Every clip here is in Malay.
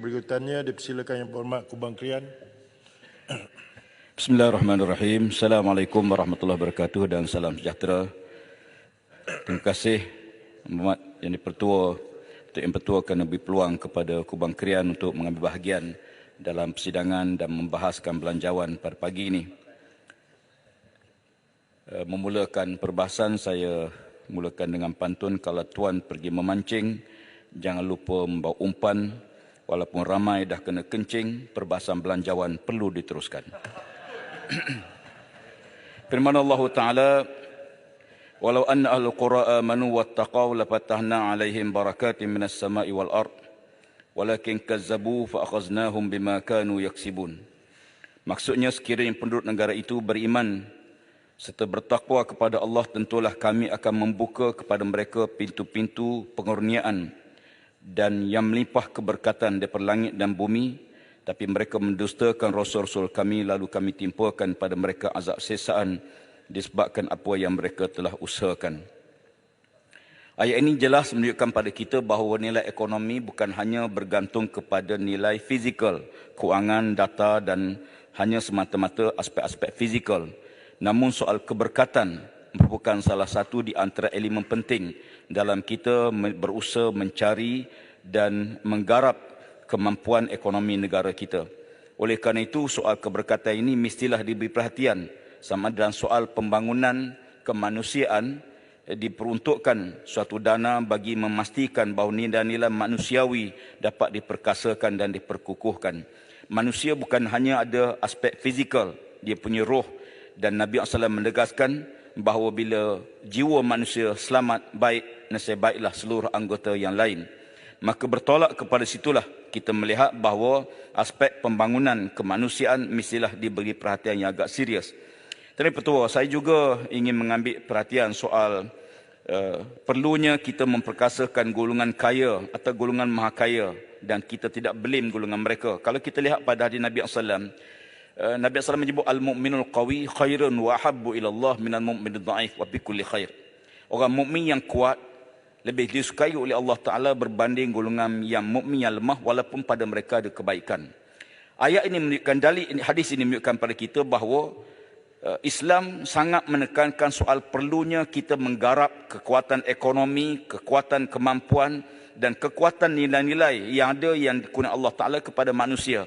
Berikutnya dipersilakan Yang Berhormat Kubang Krian. Bismillahirrahmanirrahim. Assalamualaikum warahmatullahi wabarakatuh dan salam sejahtera. Terima kasih Muhammad Yang Dipertua untuk mempertuakan lebih peluang kepada Kubang Krian untuk mengambil bahagian dalam persidangan dan membahaskan belanjawan pada pagi ini. Memulakan perbahasan, saya mulakan dengan pantun, kalau tuan pergi memancing, jangan lupa membawa umpan, walaupun ramai dah kena kencing, perbahasan belanjawan perlu diteruskan. Firman Allah Ta'ala, walau anna ahlul qura amanu wattaqaw lafatahna alaihim barakatin minas sama'i wal ard walakin kazzabu fa akhaznahum bima kanu yaksibun. Maksudnya, sekiranya penduduk negara itu beriman serta bertakwa kepada Allah, tentulah kami akan membuka kepada mereka pintu-pintu pengurniaan dan yang melimpah keberkatan daripada langit dan bumi, tapi mereka mendustakan rasul-rasul kami, lalu kami timpakan pada mereka azab sesaan disebabkan apa yang mereka telah usahakan. Ayat ini jelas menunjukkan pada kita bahawa nilai ekonomi bukan hanya bergantung kepada nilai fizikal, kewangan, data dan hanya semata-mata aspek-aspek fizikal. Namun soal keberkatan merupakan salah satu di antara elemen penting dalam kita berusaha mencari dan menggarap kemampuan ekonomi negara kita. Oleh kerana itu, soal keberkatan ini mestilah diberi perhatian. Sama dalam soal pembangunan kemanusiaan, diperuntukkan suatu dana bagi memastikan bahawa nilai-nilai manusiawi dapat diperkasakan dan diperkukuhkan. Manusia bukan hanya ada aspek fizikal, dia punya roh. Dan Nabi SAW menegaskan bahawa bila jiwa manusia selamat, baik, nasib baiklah seluruh anggota yang lain. Maka bertolak kepada situlah kita melihat bahawa aspek pembangunan kemanusiaan mestilah diberi perhatian yang agak serius. Tuan Pertua, saya juga ingin mengambil perhatian soal perlunya kita memperkasakan golongan kaya atau golongan maha kaya dan kita tidak blame golongan mereka. Kalau kita lihat pada hadis Nabi SAW, Nabi SAW menyebut al-mu'minul qawi khairun wa habbu ila Allah minal mu'minid dha'if wa bi kulli khair. Orang mukmin yang kuat lebih disukai oleh Allah Ta'ala berbanding golongan yang mukmin yang lemah walaupun pada mereka ada kebaikan. Ayat ini menunjukkan, hadis ini menunjukkan pada kita bahawa Islam sangat menekankan soal perlunya kita menggarap kekuatan ekonomi, kekuatan kemampuan dan kekuatan nilai-nilai yang ada yang dikurniakan Allah Ta'ala kepada manusia.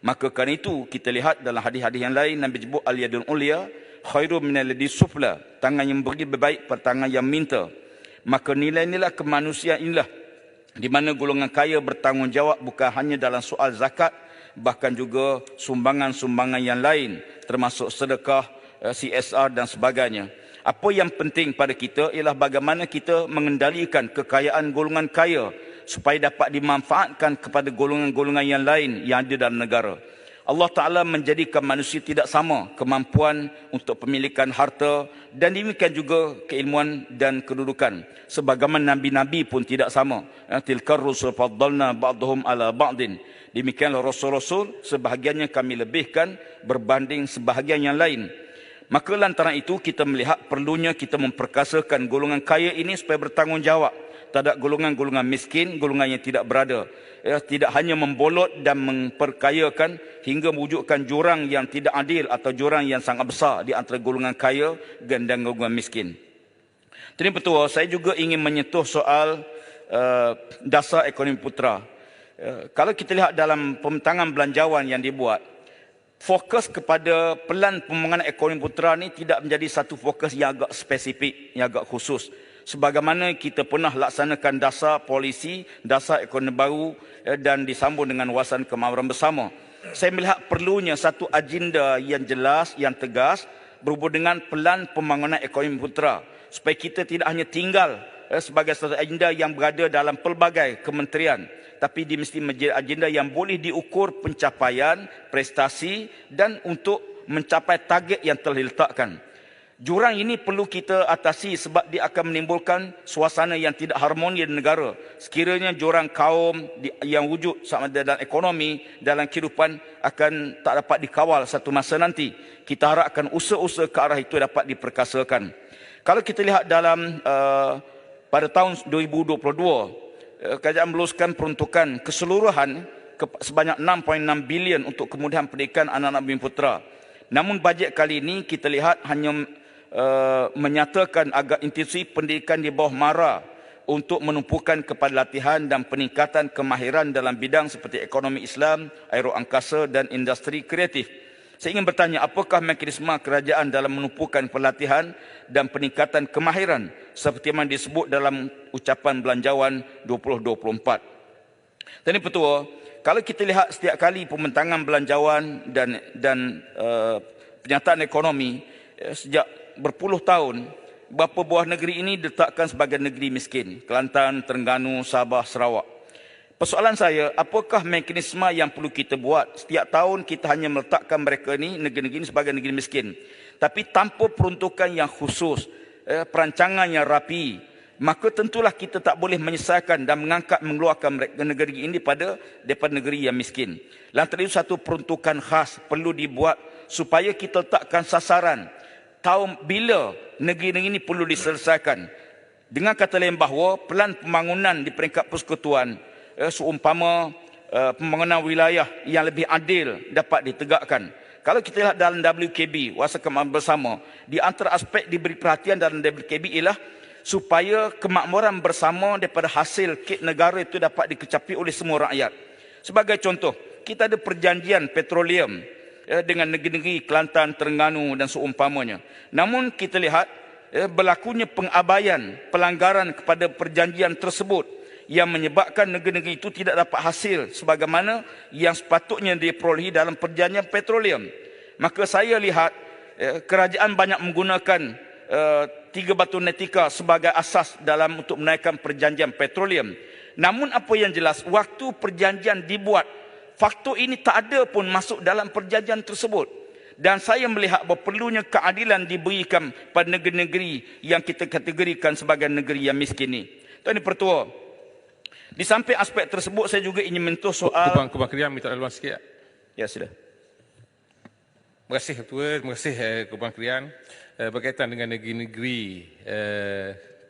Maka kerana itu kita lihat dalam hadis-hadis yang lain, Nabi sebut al-yadul ulya khairu minal yadi sufla, tangan yang beri lebih baik pada tangan yang minta. Maka nilai-nilai kemanusiaan inilah di mana golongan kaya bertanggungjawab bukan hanya dalam soal zakat, bahkan juga sumbangan-sumbangan yang lain termasuk sedekah, CSR dan sebagainya. Apa yang penting pada kita ialah bagaimana kita mengendalikan kekayaan golongan kaya supaya dapat dimanfaatkan kepada golongan-golongan yang lain yang ada dalam negara. Allah Ta'ala menjadikan manusia tidak sama kemampuan untuk pemilikan harta dan demikian juga keilmuan dan kedudukan. Sebagaimana Nabi-Nabi pun tidak sama. Tilkar rusul faddalna ba'dhum ala ba'din. Demikianlah Rasul-Rasul sebahagiannya kami lebihkan berbanding sebahagian yang lain. Maka lantaran itu kita melihat perlunya kita memperkasakan golongan kaya ini supaya bertanggungjawab terhadap golongan-golongan miskin, golongan yang tidak berada. Tidak hanya membolot dan memperkayakan hingga mewujudkan jurang yang tidak adil atau jurang yang sangat besar di antara golongan kaya dan golongan miskin. Tuan Pertua, saya juga ingin menyentuh soal dasar ekonomi putera. Kalau kita lihat dalam pembentangan belanjawan yang dibuat, fokus kepada pelan pembangunan ekonomi putera ni tidak menjadi satu fokus yang agak spesifik, yang agak khusus. Sebagaimana kita pernah laksanakan dasar polisi, dasar ekonomi baru dan disambung dengan wawasan kemakmuran bersama. Saya melihat perlunya satu agenda yang jelas, yang tegas berhubung dengan pelan pembangunan ekonomi putera. Supaya kita tidak hanya tinggal sebagai satu agenda yang berada dalam pelbagai kementerian, tapi dia mesti menjadi agenda yang boleh diukur pencapaian, prestasi dan untuk mencapai target yang telah diletakkan. Jurang ini perlu kita atasi sebab dia akan menimbulkan suasana yang tidak harmoni di negara. Sekiranya jurang kaum yang wujud sama dalam ekonomi, dalam kehidupan akan tak dapat dikawal satu masa nanti. Kita harapkan usaha-usaha ke arah itu dapat diperkasakan. Kalau kita lihat dalam pada tahun 2022, kerajaan meluluskan peruntukan keseluruhan sebanyak 6.6 bilion untuk kemudahan pendidikan anak-anak bumi putera. Namun bajet kali ini kita lihat hanya menyatakan agar institusi pendidikan di bawah MARA untuk menumpukan kepada latihan dan peningkatan kemahiran dalam bidang seperti ekonomi Islam, aeroangkasa dan industri kreatif. Saya ingin bertanya, apakah mekanisme kerajaan dalam menumpukan pelatihan dan peningkatan kemahiran seperti yang disebut dalam ucapan belanjawan 2024? Tuan Pertua, kalau kita lihat setiap kali pembentangan belanjawan dan pernyataan ekonomi sejak berpuluh tahun, beberapa buah negeri ini diletakkan sebagai negeri miskin. Kelantan, Terengganu, Sabah, Sarawak. Persoalan saya, apakah mekanisme yang perlu kita buat? Setiap tahun kita hanya meletakkan mereka ini, negeri-negeri ini sebagai negeri miskin. Tapi tanpa peruntukan yang khusus, perancangan yang rapi, maka tentulah kita tak boleh menyelesaikan dan mengeluarkan negeri ini daripada negeri yang miskin. Lantaran itu satu peruntukan khas perlu dibuat supaya kita letakkan sasaran. Tahun bila negeri-negeri ini perlu diselesaikan. Dengan kata lain bahawa pelan pembangunan di peringkat persekutuan, seumpama pembangunan wilayah yang lebih adil dapat ditegakkan. Kalau kita lihat dalam WKB, Wasa Kemakmuran Bersama, di antara aspek diberi perhatian dalam WKB ialah supaya kemakmuran bersama daripada hasil kit negara itu dapat dikecapi oleh semua rakyat. Sebagai contoh, kita ada perjanjian petroleum dengan negeri-negeri Kelantan, Terengganu dan seumpamanya. Namun kita lihat berlakunya pengabaian, pelanggaran kepada perjanjian tersebut yang menyebabkan negeri-negeri itu tidak dapat hasil sebagaimana yang sepatutnya diperolehi dalam perjanjian petroleum. Maka saya lihat kerajaan banyak menggunakan 3 batu netika sebagai asas dalam untuk menaikkan perjanjian petroleum. Namun apa yang jelas, waktu perjanjian dibuat, faktor ini tak ada pun masuk dalam perjanjian tersebut. Dan saya melihat bahawa perlunya keadilan diberikan pada negeri-negeri yang kita kategorikan sebagai negeri yang miskin ini. Tuan Pertua, di samping aspek tersebut, saya juga ingin menyentuh soal... Kubang Krian minta laluan sikit. Ya, sila. Terima kasih Ketua, terima kasih Kubang Krian. Berkaitan dengan negeri-negeri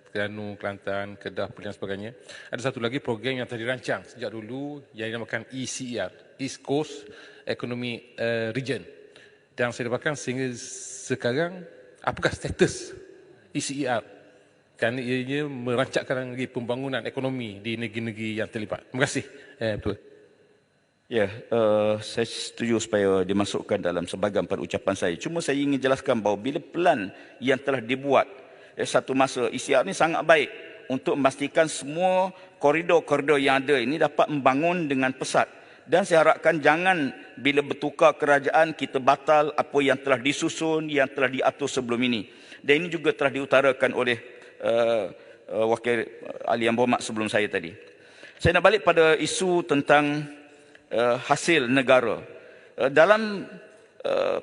Terengganu, Kelantan, Kedah, dan sebagainya. Ada satu lagi program yang telah dirancang sejak dulu yang dinamakan ECER, East Coast Economy Region. Dan saya dapatkan sehingga sekarang, apakah status ECER? Kerana ianya merancangkan lagi pembangunan ekonomi di negeri-negeri yang terlibat. Terima kasih. Betul. Ya, saya setuju supaya dimasukkan dalam sebahagian pada ucapan saya. Cuma saya ingin jelaskan bahawa bila pelan yang telah dibuat satu masa, ECR ini sangat baik untuk memastikan semua koridor-koridor yang ada ini dapat membangun dengan pesat. Dan saya harapkan jangan bila bertukar kerajaan kita batal apa yang telah disusun, yang telah diatur sebelum ini. Dan ini juga telah diutarakan oleh Wakil Ahli Yang Berhormat sebelum saya tadi. Saya nak balik pada isu tentang hasil negara. Dalam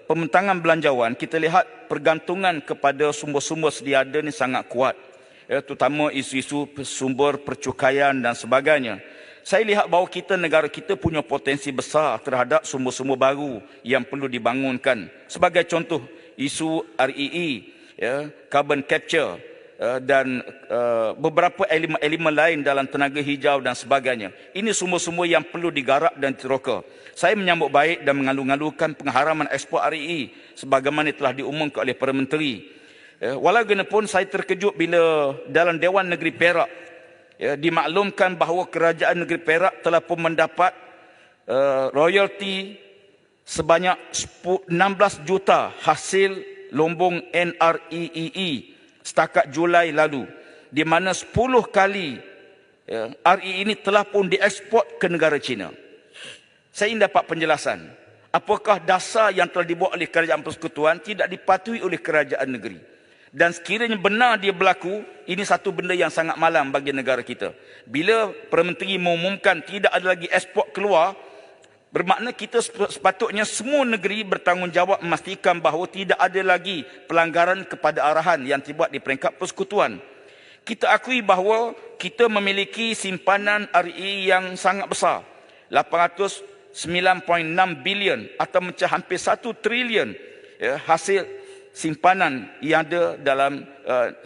pembentangan belanjawan, kita lihat pergantungan kepada sumber-sumber sedia ada ini sangat kuat. Terutama isu-isu sumber percukaian dan sebagainya. Saya lihat bahawa negara kita punya potensi besar terhadap sumber-sumber baru yang perlu dibangunkan. Sebagai contoh, isu REE, carbon capture, dan beberapa elemen lain dalam tenaga hijau dan sebagainya. Ini sumber-sumber yang perlu digarap dan diteroka. Saya menyambut baik dan mengalu-alukan pengharaman ekspor REE sebagaimana telah diumumkan oleh para menteri. Walaupun saya terkejut bila dalam Dewan Negeri Perak dimaklumkan bahawa kerajaan negeri Perak telah pun mendapat royalti sebanyak 16 juta hasil lombong NREE setakat Julai lalu, di mana 10 kali RE ini telah pun dieksport ke negara China. Saya ingin dapat penjelasan, apakah dasar yang telah dibuat oleh kerajaan persekutuan tidak dipatuhi oleh kerajaan negeri? Dan sekiranya benar dia berlaku, ini satu benda yang sangat malang bagi negara kita. Bila Perdana Menteri mengumumkan tidak ada lagi ekspor keluar, bermakna kita sepatutnya semua negeri bertanggungjawab memastikan bahawa tidak ada lagi pelanggaran kepada arahan yang dibuat di peringkat persekutuan. Kita akui bahawa kita memiliki simpanan RE yang sangat besar, 809.6 bilion atau hampir 1 trilion hasil simpanan yang ada dalam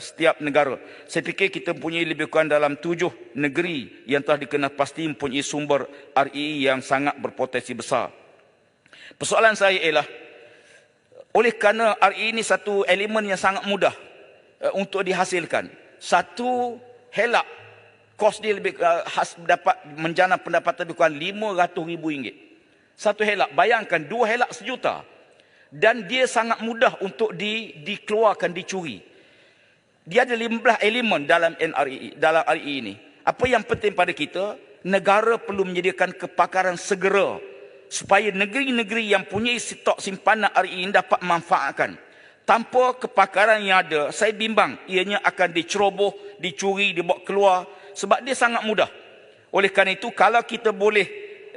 setiap negara. Saya fikir kita mempunyai lebih kurang dalam 7 negeri yang telah dikenal pasti mempunyai sumber RE yang sangat berpotensi besar. Persoalan saya ialah, oleh kerana RE ini satu elemen yang sangat mudah untuk dihasilkan. Satu helak, kos dia lebih dapat menjana pendapatan lebih kurang RM500,000. Satu helak, bayangkan 2 helak sejuta. Dan dia sangat mudah untuk dikeluarkan, dicuri. Dia ada 15 elemen dalam RE ini. Apa yang penting pada kita, negara perlu menyediakan kepakaran segera supaya negeri-negeri yang punya stok simpanan RE ini dapat manfaatkan. Tanpa kepakaran yang ada, saya bimbang ianya akan diceroboh, dicuri, dibawa keluar sebab dia sangat mudah. Oleh kerana itu, kalau kita boleh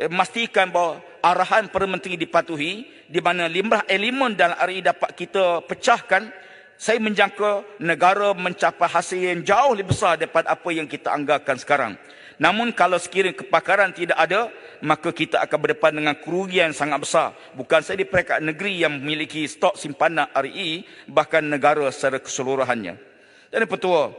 memastikan bahawa arahan Perdana Menteri dipatuhi, di mana 15 elemen dalam RE dapat kita pecahkan, saya menjangka negara mencapai hasil yang jauh lebih besar daripada apa yang kita anggarkan sekarang. Namun kalau sekiranya kepakaran tidak ada, maka kita akan berdepan dengan kerugian sangat besar. Bukan saja di peringkat negeri yang memiliki stok simpanan RE, bahkan negara secara keseluruhannya. Dan Pertua,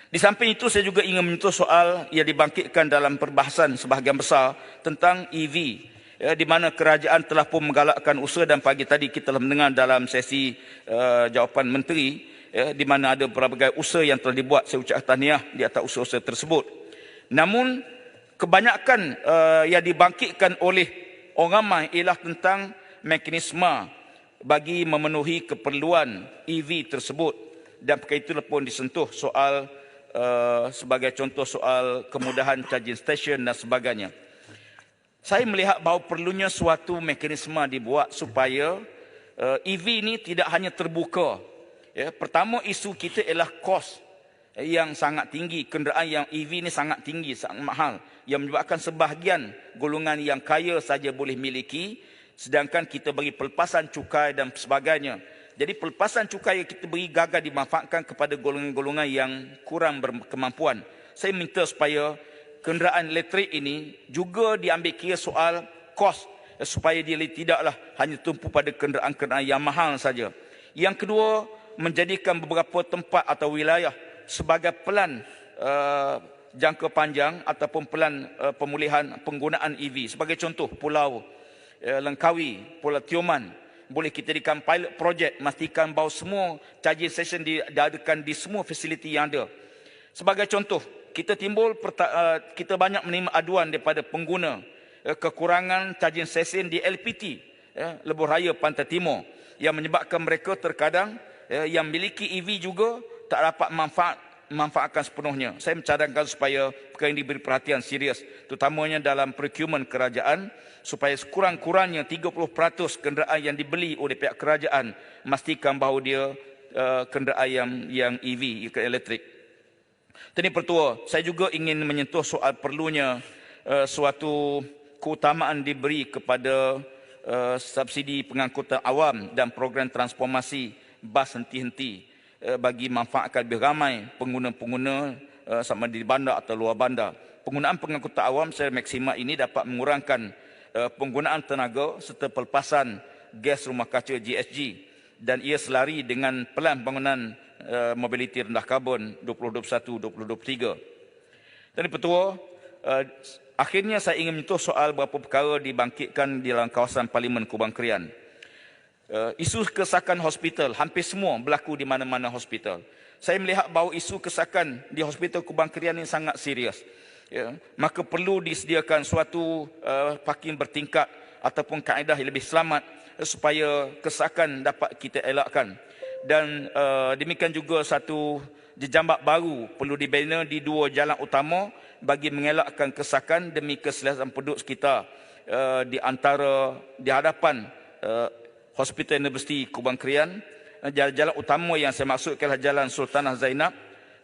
di samping itu saya juga ingin menyentuh soal yang dibangkitkan dalam perbahasan sebahagian besar tentang EV. Di mana kerajaan telah pun menggalakkan usaha, dan pagi tadi kita telah mendengar dalam sesi jawapan menteri, di mana ada berbagai usaha yang telah dibuat. Saya ucap tahniah di atas usaha-usaha tersebut. Namun kebanyakan yang dibangkitkan oleh orang ramai ialah tentang mekanisme bagi memenuhi keperluan EV tersebut, dan perkara itu pun disentuh soal sebagai contoh soal kemudahan charging station dan sebagainya. Saya melihat bahawa perlunya suatu mekanisme dibuat supaya EV ini tidak hanya terbuka. Pertama, isu kita ialah kos yang sangat tinggi. Kenderaan yang EV ini sangat tinggi, sangat mahal, yang menyebabkan sebahagian golongan yang kaya saja boleh miliki, sedangkan kita beri pelepasan cukai dan sebagainya. Jadi pelepasan cukai yang kita beri gagal dimanfaatkan kepada golongan-golongan yang kurang berkemampuan. Saya minta supaya kenderaan elektrik ini juga diambil kira soal kos, supaya dia tidaklah hanya tumpu pada kenderaan-kenderaan yang mahal saja. Yang kedua, menjadikan beberapa tempat atau wilayah sebagai pelan jangka panjang ataupun pelan pemulihan penggunaan EV. Sebagai contoh, Pulau Langkawi, Pulau Tioman, boleh kita jadikan pilot project, memastikan bahawa semua charging station diadakan di semua fasiliti yang ada. Sebagai contoh, kita banyak menerima aduan daripada pengguna kekurangan charging station di LPT, Lebuh Raya Pantai Timur, yang menyebabkan mereka terkadang yang memiliki EV juga tak dapat manfaatkan sepenuhnya. Saya mencadangkan supaya perkara ini diberi perhatian serius, terutamanya dalam procurement kerajaan, supaya sekurang-kurangnya 30% kenderaan yang dibeli oleh pihak kerajaan memastikan bahawa dia kenderaan yang EV, elektrik. Tadi Pertua, saya juga ingin menyentuh soal perlunya suatu keutamaan diberi kepada subsidi pengangkutan awam dan program transformasi bas henti-henti bagi manfaatkan lebih ramai pengguna-pengguna sama di bandar atau luar bandar. Penggunaan pengangkutan awam secara maksimal ini dapat mengurangkan penggunaan tenaga serta pelepasan gas rumah kaca GHG, dan ia selari dengan pelan pembangunan mobiliti rendah karbon 2021-2023. Dan Pertua, akhirnya saya ingin menyentuh soal beberapa perkara dibangkitkan di dalam kawasan Parlimen Kubang Krian. Isu kesakan hospital, hampir semua berlaku di mana-mana hospital. Saya melihat bahawa isu kesakan di hospital Kubang Krian ini sangat serius. Maka perlu disediakan suatu parking bertingkat ataupun kaedah yang lebih selamat supaya kesakan dapat kita elakkan. Dan demikian juga satu jejambak baru perlu dibina di 2 jalan utama bagi mengelakkan kesakan demi keselesaan penduduk sekitar di hadapan Hospital Universiti Kubang Krian. Jalan utama yang saya maksudkan adalah Jalan Sultanah Zainab,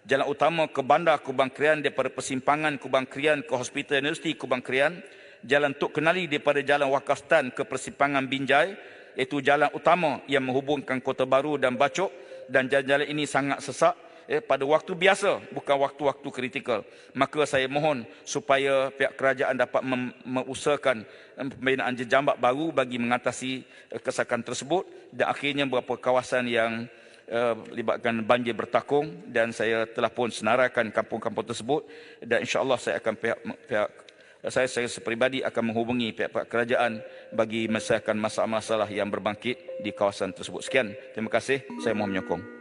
jalan utama ke Bandar Kubang Krian daripada persimpangan Kubang Krian ke Hospital Universiti Kubang Krian, jalan Tok Kenali daripada Jalan Wakafstan ke persimpangan Binjai, iaitu jalan utama yang menghubungkan Kota Baru dan Bacok, dan jalan-jalan ini sangat sesak pada waktu biasa, bukan waktu-waktu kritikal. Maka saya mohon supaya pihak kerajaan dapat mengusahakan pembinaan jejambak baru bagi mengatasi kesakan tersebut, dan akhirnya beberapa kawasan yang libatkan banjir bertakung, dan saya telah pun senaraikan kampung-kampung tersebut, dan insya-Allah saya akan saya seperibadi akan menghubungi pihak kerajaan bagi menyelesaikan masalah-masalah yang berbangkit di kawasan tersebut. Sekian, terima kasih, saya mohon menyokong.